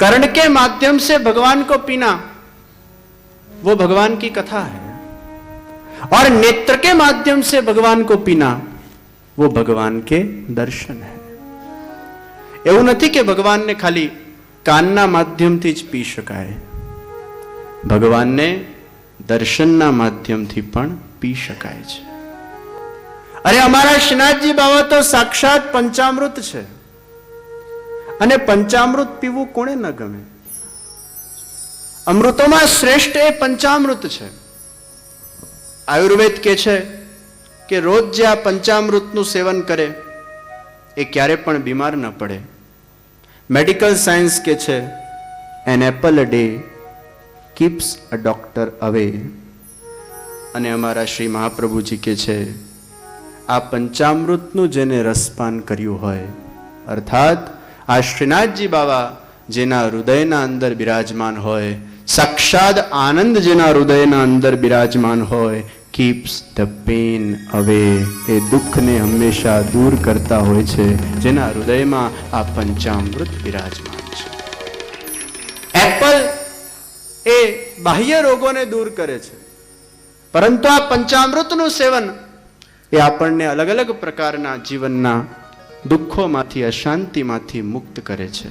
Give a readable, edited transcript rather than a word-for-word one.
कर्ण के माध्यम से भगवान को पीना वो भगवान की कथा है, और नेत्र के माध्यम से भगवान को पीना वो भगवान के दर्शन है। એવું નથી કે ભગવાનને ખાલી કાનના માધ્યમથી જ પી શકાય, ભગવાનને દર્શનના માધ્યમથી પણ પી શકાય છે। અરે અમારા શ્રીનાથજી બાવા તો સાક્ષાત પંચામૃત છે, અને પંચામૃત પીવું કોને ન ગમે? અમૃતોમાં શ્રેષ્ઠ એ પંચામૃત છે। આયુર્વેદ કહે છે કે રોજ જે આ પંચામૃતનું સેવન કરે એ ક્યારે પણ બીમાર ન પડે। મેડિકલ સાયન્સ કહે છે an apple a day keeps a doctor અવે, અને અમારા શ્રી મહાપ્રભુજી કહે છે આ પંચામૃતનું જેને રસપાન કર્યું હોય, અર્થાત આ શ્રીનાથજી બાવા જેના હૃદયના અંદર બિરાજમાન હોય, સાક્ષાત આનંદ જેના હૃદયના અંદર બિરાજમાન હોય, keeps the pain away, એ દુઃખને હંમેશા દૂર કરતા હોય છે જેના હૃદયમાં આ પંચામૃત બિરાજમાન છે। એપલ એ બાહ્ય રોગોને દૂર કરે છે, પરંતુ આ પંચામૃતનું સેવન એ આપણને અલગ અલગ પ્રકારના જીવનના દુઃખોમાંથી, અશાંતિમાંથી મુક્ત કરે છે।